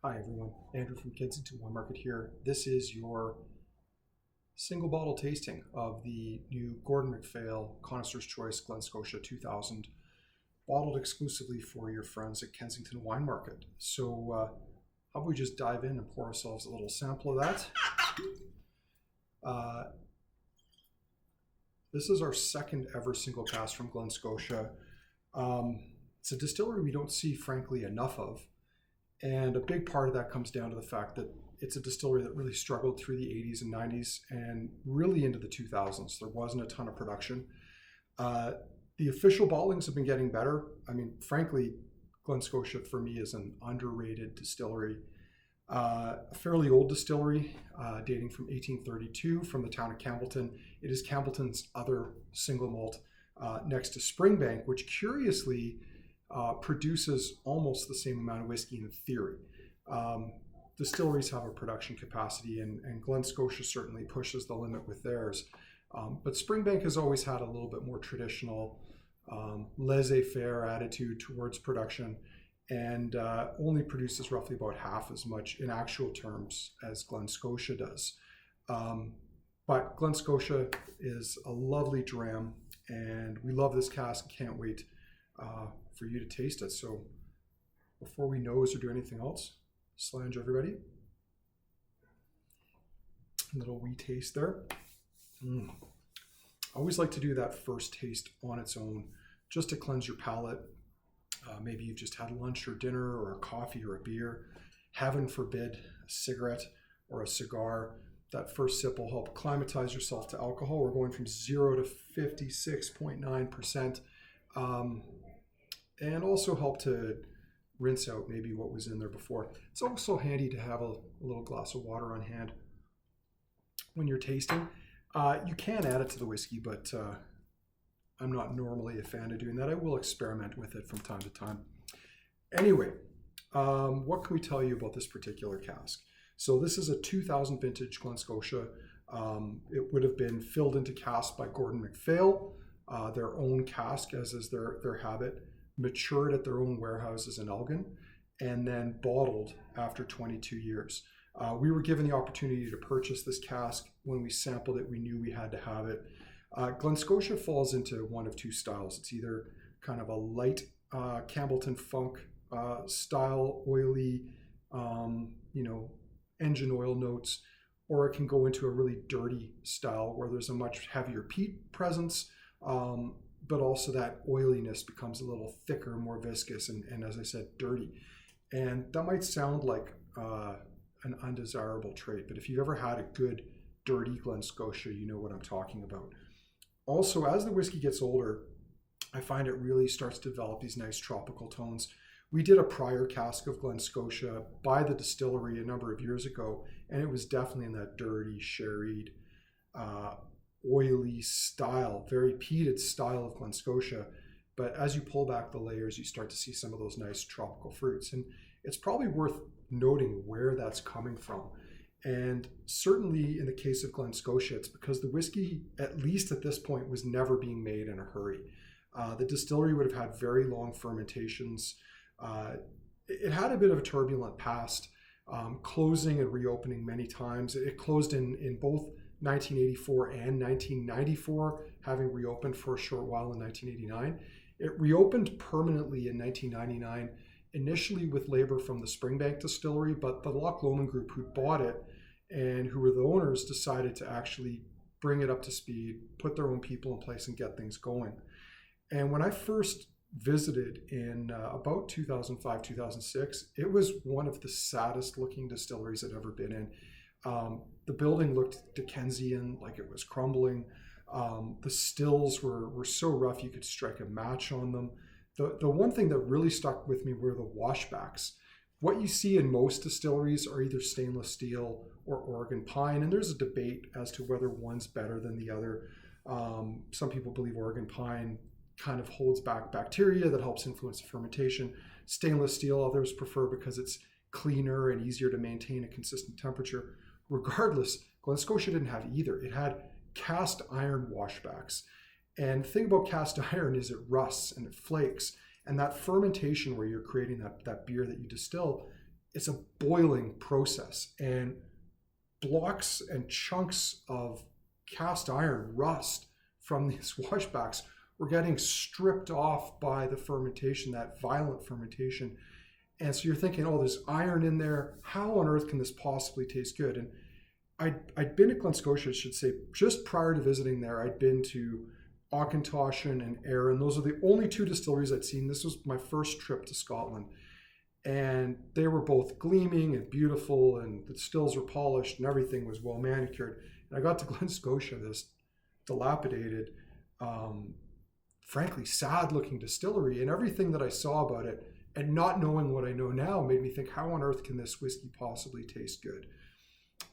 Hi everyone, Andrew from Kensington Wine Market here. This is your single bottle tasting of the new Gordon MacPhail Connoisseur's Choice Glen Scotia 2000, bottled exclusively for your friends at Kensington Wine Market. So how about we just dive in and pour ourselves a little sample of that. This is our second ever single cask from Glen Scotia. It's a distillery we don't see, frankly, enough of. And a big part of that comes down to the fact that it's a distillery that really struggled through the 80s and 90s and really into the 2000s. There wasn't a ton of production. The official bottlings have been getting better. I mean, frankly, Glen Scotia for me is an underrated distillery. A fairly old distillery dating from 1832 from the town of Campbellton. It is Campbellton's other single malt next to Springbank, which curiously produces almost the same amount of whiskey in theory. Distilleries have a production capacity, and Glen Scotia certainly pushes the limit with theirs. But Springbank has always had a little bit more traditional, laissez-faire attitude towards production, and only produces roughly about half as much in actual terms as Glen Scotia does. But Glen Scotia is a lovely dram, and we love this cask. Can't wait for you to taste it. So before we nose or do anything else, slange everybody. A little wee taste there. I always like to do that first taste on its own, just to cleanse your palate. Maybe you've just had lunch or dinner or a coffee or a beer. Heaven forbid, a cigarette or a cigar. That first sip will help acclimatize yourself to alcohol. We're going from 0 to 56.9%. And also help to rinse out maybe what was in there before. It's also handy to have a little glass of water on hand when you're tasting. You can add it to the whiskey, but I'm not normally a fan of doing that. I will experiment with it from time to time. Anyway, what can we tell you about this particular cask? So this is a 2000 vintage Glen Scotia. It would have been filled into cask by Gordon MacPhail, their own cask, as is their habit, matured at their own warehouses in Elgin, and then bottled after 22 years. We were given the opportunity to purchase this cask. When we sampled it, we knew we had to have it. Glen Scotia falls into one of two styles. It's either kind of a light Campbellton funk style, oily, engine oil notes, or it can go into a really dirty style where there's a much heavier peat presence, but also that oiliness becomes a little thicker, more viscous, and as I said, dirty. And that might sound like an undesirable trait, but if you've ever had a good, dirty Glen Scotia, you know what I'm talking about. Also, as the whiskey gets older, I find it really starts to develop these nice tropical tones. We did a prior cask of Glen Scotia by the distillery a number of years ago, and it was definitely in that dirty, sherried, oily style, very peated style of Glen Scotia. But as you pull back the layers, you start to see some of those nice tropical fruits. And it's probably worth noting where that's coming from. And certainly in the case of Glen Scotia, it's because the whiskey, at least at this point, was never being made in a hurry. The distillery would have had very long fermentations. It had a bit of a turbulent past, closing and reopening many times. It closed in both 1984 and 1994, having reopened for a short while in 1989. It reopened permanently in 1999, initially with labor from the Springbank distillery, but the Loch Lomond group who bought it and who were the owners decided to actually bring it up to speed, put their own people in place and get things going. And when I first visited in about 2005, 2006, it was one of the saddest looking distilleries I'd ever been in. The building looked Dickensian, like it was crumbling. The stills were so rough you could strike a match on them. The one thing that really stuck with me were the washbacks. What you see in most distilleries are either stainless steel or Oregon pine, and there's a debate as to whether one's better than the other. Some people believe Oregon pine kind of holds back bacteria that helps influence the fermentation. Stainless steel, others prefer because it's cleaner and easier to maintain a consistent temperature. Regardless, Glen Scotia didn't have either. It had cast iron washbacks. And the thing about cast iron is it rusts and it flakes. And that fermentation where you're creating that beer that you distill, it's a boiling process, and blocks and chunks of cast iron rust from these washbacks were getting stripped off by the fermentation, that violent fermentation. And so you're thinking, oh, there's iron in there. How on earth can this possibly taste good? And I'd been at Glen Scotia, I should say, just prior to visiting there. I'd been to Auchentoshan and Arran. Those are the only two distilleries I'd seen. This was my first trip to Scotland. And they were both gleaming and beautiful, and the stills were polished, and everything was well manicured. And I got to Glen Scotia, this dilapidated, frankly, sad-looking distillery, and everything that I saw about it, and not knowing what I know now, made me think, how on earth can this whiskey possibly taste good?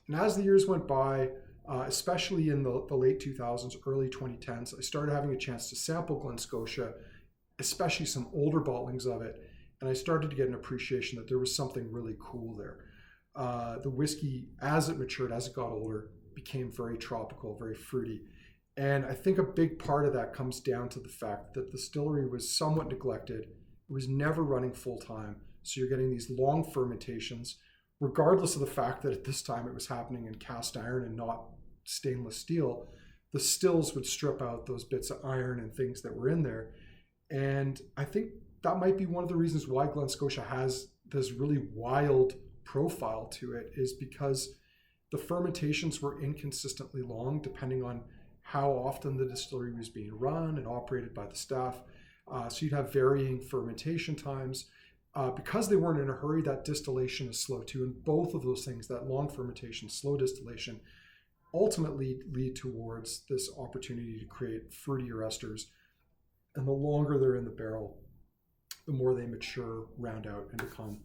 And as the years went by, especially in the late 2000s, early 2010s, I started having a chance to sample Glen Scotia, especially some older bottlings of it, and I started to get an appreciation that there was something really cool there. The whiskey, as it matured, as it got older, became very tropical, very fruity. And I think a big part of that comes down to the fact that the distillery was somewhat neglected. It was never running full time. So you're getting these long fermentations, regardless of the fact that at this time it was happening in cast iron and not stainless steel. The stills would strip out those bits of iron and things that were in there. And I think that might be one of the reasons why Glen Scotia has this really wild profile to it, is because the fermentations were inconsistently long depending on how often the distillery was being run and operated by the staff. So you'd have varying fermentation times. Because they weren't in a hurry, that distillation is slow too. And both of those things, that long fermentation, slow distillation, ultimately lead towards this opportunity to create fruitier esters. And the longer they're in the barrel, the more they mature, round out, and become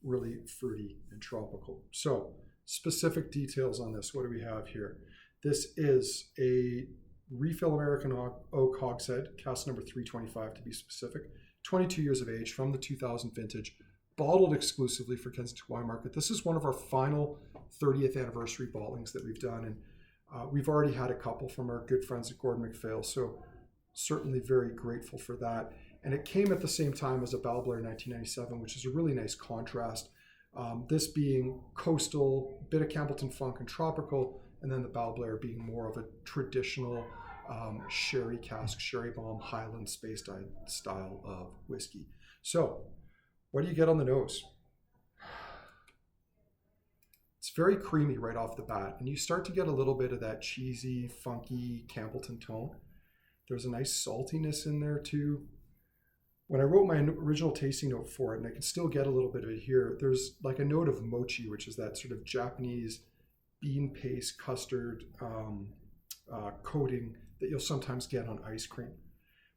really fruity and tropical. So specific details on this. What do we have here? This is a refill American oak hogshead, cask number 325 to be specific, 22 years of age, from the 2000 vintage, bottled exclusively for Kensington Wine Market. This is one of our final 30th anniversary bottlings that we've done, and we've already had a couple from our good friends at Gordon MacPhail, so certainly very grateful for that. And it came at the same time as a Balblair 1997, which is a really nice contrast. This being coastal, bit of Campbellton funk and tropical, and then the Balblair being more of a traditional sherry cask, sherry bomb, Highland spaced style of whiskey. So what do you get on the nose? It's very creamy right off the bat, and you start to get a little bit of that cheesy, funky Campbellton tone. There's a nice saltiness in there too. When I wrote my original tasting note for it, and I can still get a little bit of it here, there's like a note of mochi, which is that sort of Japanese bean paste custard coating that you'll sometimes get on ice cream.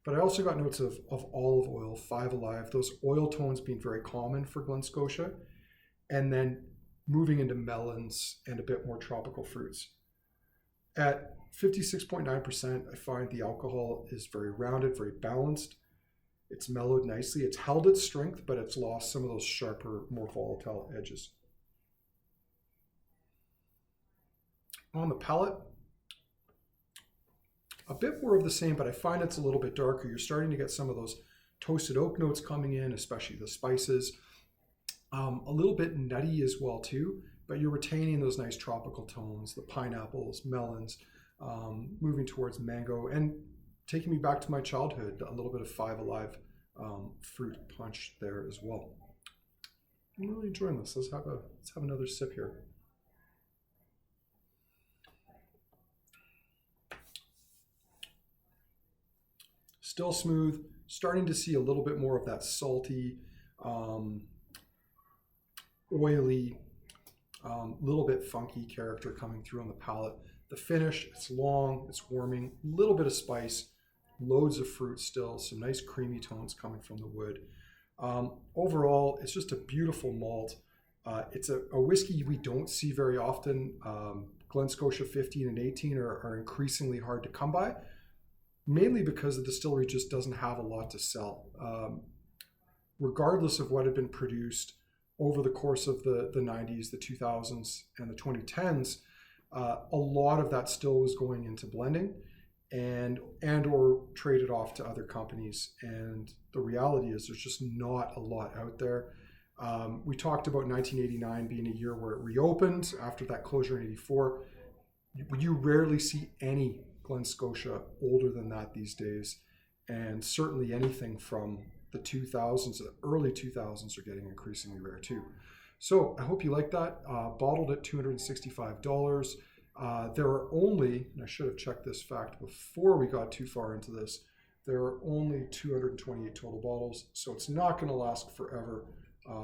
But I also got notes of olive oil, Five Alive, those oil tones being very common for Glen Scotia, and then moving into melons and a bit more tropical fruits. At 56.9%, I find the alcohol is very rounded, very balanced. It's mellowed nicely. It's held its strength, but it's lost some of those sharper, more volatile edges. On the palate, a bit more of the same, but I find it's a little bit darker. You're starting to get some of those toasted oak notes coming in, especially the spices. A little bit nutty as well too, but you're retaining those nice tropical tones, the pineapples, melons, moving towards mango, and taking me back to my childhood, a little bit of Five Alive fruit punch there as well. I'm really enjoying this. Let's have another sip here. Still smooth, starting to see a little bit more of that salty, oily, little bit funky character coming through on the palate. The finish, it's long, it's warming, a little bit of spice, loads of fruit still, some nice creamy tones coming from the wood. Overall, it's just a beautiful malt. It's a whiskey we don't see very often. Glen Scotia 15 and 18 are increasingly hard to come by, mainly because the distillery just doesn't have a lot to sell. Regardless of what had been produced over the course of the 90s, the 2000s, and the 2010s, a lot of that still was going into blending and or traded off to other companies. And the reality is there's just not a lot out there. We talked about 1989 being a year where it reopened after that closure in 84. You rarely see any Glen Scotia older than that these days. And certainly anything from the 2000s, the early 2000s are getting increasingly rare too. So I hope you like that. Bottled at $265. There are only, and I should have checked this fact before we got too far into this, there are only 228 total bottles, so it's not going to last forever,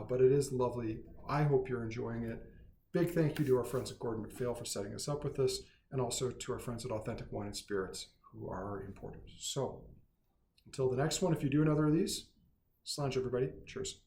but it is lovely. I hope you're enjoying it. Big thank you to our friends at Gordon MacPhail for setting us up with this, and also to our friends at Authentic Wine and Spirits, who are our importers. So until the next one, if you do another of these, slange everybody. Cheers.